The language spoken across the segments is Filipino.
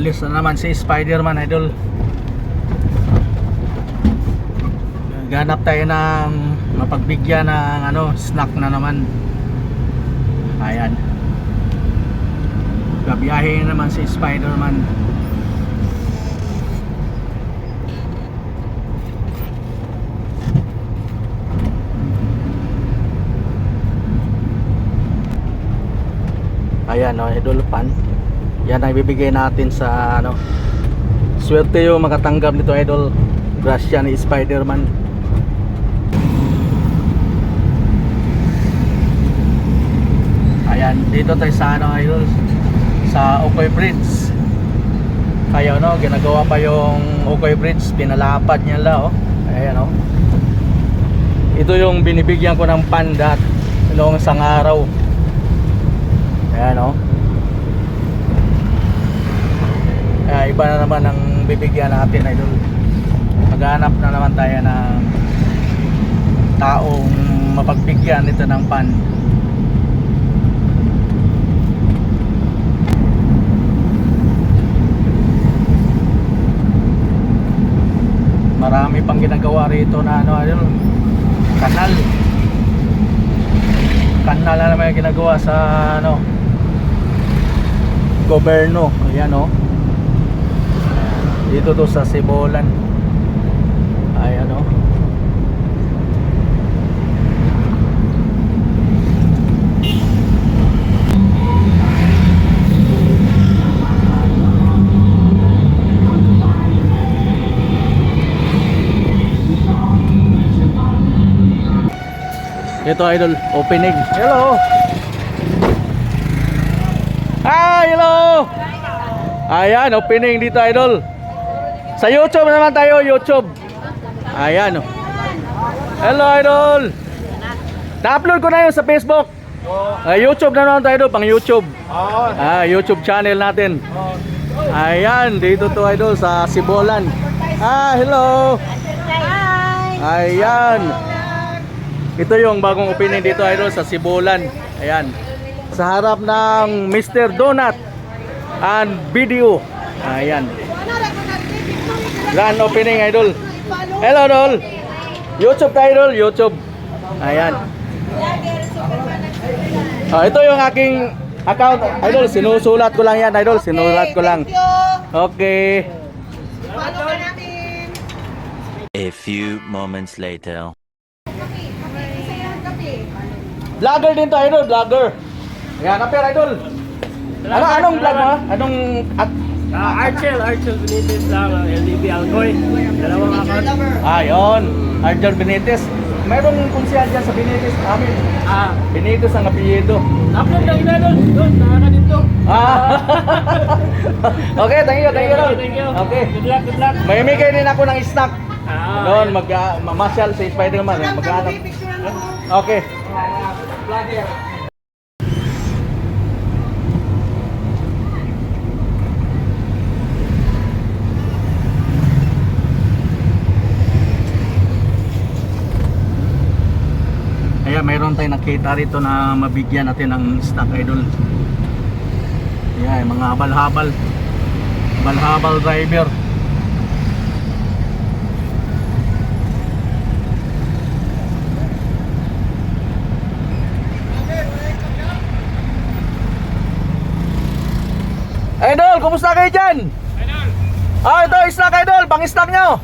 Alis na naman si Spider-Man, idol. Ganap tayo ng mapagbigyan ng ano, snack na naman. Ayan. Gabiyahe naman si Spider-Man. Ayan, no, idol, pan. Yan ang ibibigay natin sa ano. Swerte yung makatanggap nito, idol. Grasya ni Spider-Man. Ayan, dito tayo sa ano, idol, sa Okoy Bridge. Kaya no, ginagawa pa yung Okoy Bridge, pinalapad niya la, oh. Ayan, oh. Ito yung binibigyan ko ng pandat noong isang araw. Ayan, oh. Iba na naman ang bibigyan natin, idol. Maghanap na naman tayo ng taong mapagbigyan nito ng pan. Marami pang ginagawa rito na ano, idol, kanal na naman yung ginagawa sa ano, gobyerno. Ayan, oh. Dito to sa Sibolan. Ayan, oh. Ito, idol, opening. Hello. Hello. Ayan, opening dito, idol. Sa YouTube naman tayo, YouTube. Ayan, oh. Hello, idol. Na-upload ko na yun sa Facebook. YouTube na naman tayo, pang YouTube. YouTube channel natin. Ayan, dito to, idol, sa Sibolan. Hello. Ayan. Ito yung bagong opening dito, idol, sa Sibolan. Ayan. Sa harap ng Mr. Donut and Video. Ayan. Grand opening, idol. Hello, idol. YouTube tayo, idol. YouTube. Ayan. Ito yung aking account, idol. Sinusulat ko lang yan, idol. Sinulat ko lang. Okay. A few moments later. Vlogger din to, idol, vlogger. Ayan, appear, idol. Anong vlog mo? Anong Archel Benitez lang, LDB Alcoy. Dalawang account. Yun. Archel Benitez. Mayroong konsyal dyan sa Benitez. Amin. Benitez ang apelyido. Upload lang na doon. Nakaka dito. Okay, thank you. Thank you. Okay. Good luck. May bigay din ako ng snack. Doon, mamasyal si Spider-Man. Maghanap. Okay. Ayan, mayroon tayong nakita rito na mabigyan natin ng stock, idol. Ayan, mga habal driver. Idol, kumusta kayo dyan? Idol! Ito, snack, idol, pang-snack nyo.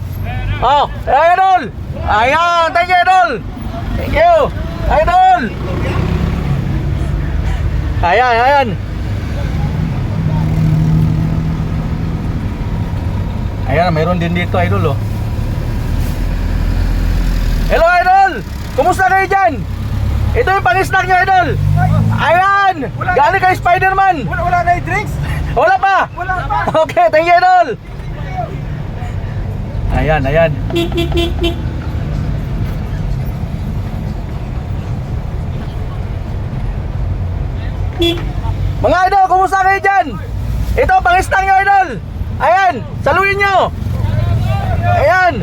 Idol! Ayan, thank you, idol. Thank you, idol. Ayan. Ayan, mayroon din dito, idol, oh. Hello, idol! Kumusta kayo dyan? Ito yung pang-snack nyo, idol. Ayan! Galing kay Spider-Man. Wala na yung drinks? Wala pa? Okay, thank you, idol. Ayan. Mga idol, kumusta kayo dyan? Ito, pang-snack nyo, idol. Ayan, saluhin nyo. Ayan.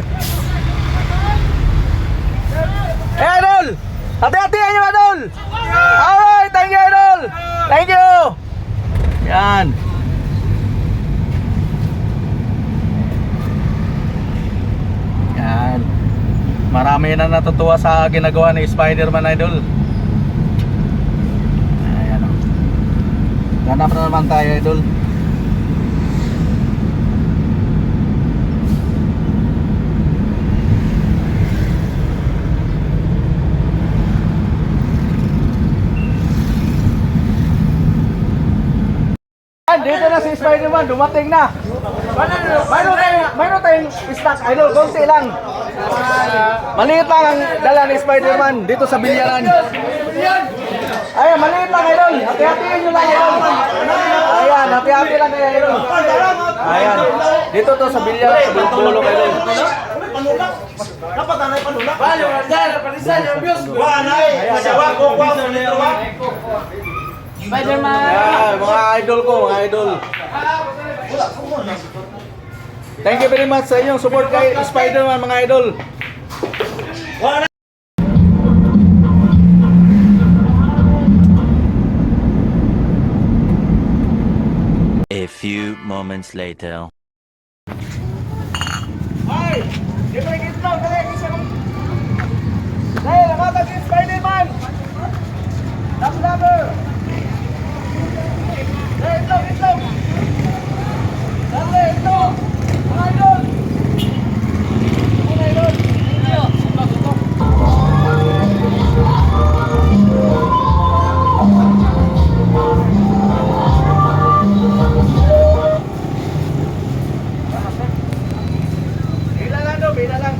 Idol, hati-hatihan nyo, idol. Alright, thank you, idol. Thank you. Yan. Marami na natutuwa sa ginagawa ni Spider-Man, idol. Ayan o. Ganap na naman tayo, idol. Dito na si Spider-Man, dumating na. Mayroon tayong stock, idol, konti lang. Maliit lang ang dala ni Spider-Man dito sa bilyaran. Ayan, maliit lang, idol. Hati-hatiin nyo lang, idol. Ayan, hati-hati lang kayo, idol. Ayan, dito to sa bilyaran, sa bulong, idol. Dapat anay panulak. Balo, dyan, palisan yung views. Anay, masawa ko, Spider-Man! Ayan, mga idol ko, mga idol. Thank you very much sa inyong support kay Spider-Man, mga idol. A few moments later. Ay! Di ba yung itlog? Dali, isa mo. Dali, lamatag si Spider-Man! Love-lover! Dali, itlog, itlog! Dali, itlog! Mga idol! Mga idol! Bila lang daw, bila lang.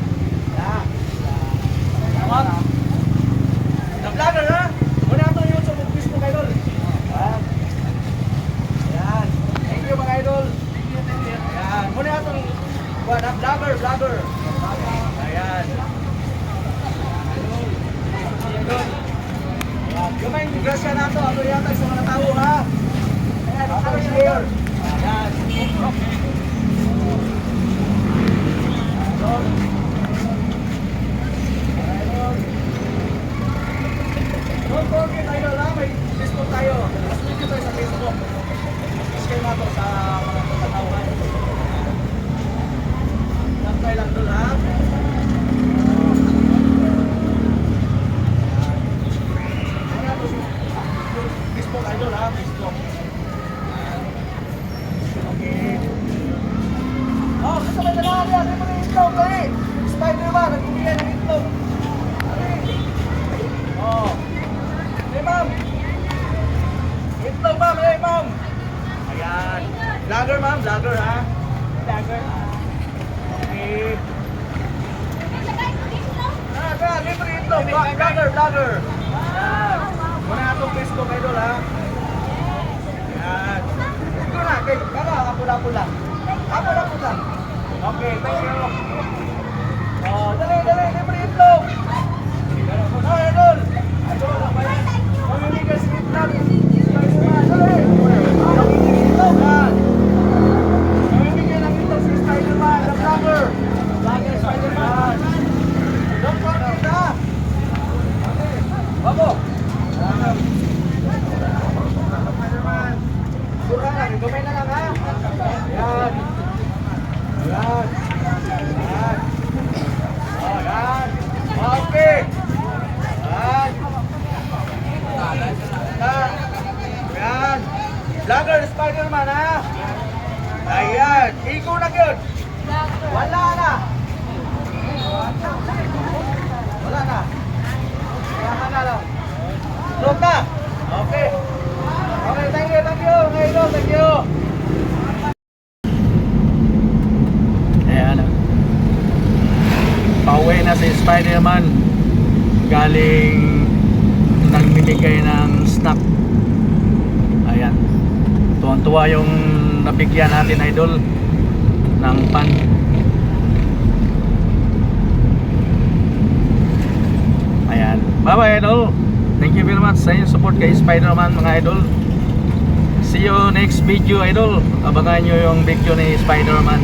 Na-vlogger ha? Muna ito yung sa Facebook, idol. Yan. Thank you, mga idol. Yan. Muna ito na-vlogger. Ayan. Gamay yung grasya na ito. Ano yata sa mga tao, ha? Ayan, ano share. Ayan. Don't forget, idol, ha? May Facebook tayo. Mas video tayo sa Facebook. Share na ito sa mga katawan. Subscribe lang doon, ha? Facebook, idol, ha? Facebook. Okay. Oh, kasabay na lang yan. Ano mo na itlog, dali? Spider-Man, nagbibigay ng itlog. Dali. Oh. Hey, ma'am. Itlog, ma'am. Hey, ma'am. Ayan. Vlogger, ma'am. Vlogger, ha? Vlogger. Okay. Libre itlog. Vlogger. Ayan. Muna itong Facebook, idol, ha? Ayan. Ito na. Okay. Kala, apula-pula. Apula-pula. Okay, thank you. Oh, dali. Libre itlog. Oh, idol. Mamimigay si itlog. Dali. Mamimigay itlog, ha? Mamimigay ng itlog si Spider-Man. The vlogger. Vlogger Spider-Man. Don't forget, ha? Okay. Babo. Spider-Man. Surah lang. Gumay na lang, ha? Yan. Yan. Yan. Oh, yan. Okay. Yan. Yan. Vlogger Spider-Man, ha? Ayan. Iko na yun. Wala na. Wala na. Kaya na lang. Load na. Okay. Okay, thank you. Ngayon, thank you. Ayan. Pauwi na si Spider-Man. Galing nagbibigay ng snack. Ayan. Tuwan-tuwa yung nabigyan natin, idol, ng pan. Ayan. Bye-bye, idol. Thank you very much sa inyong support kay Spider-Man, mga idol. See you next video, idol. Abangan nyo yung video ni Spider-Man.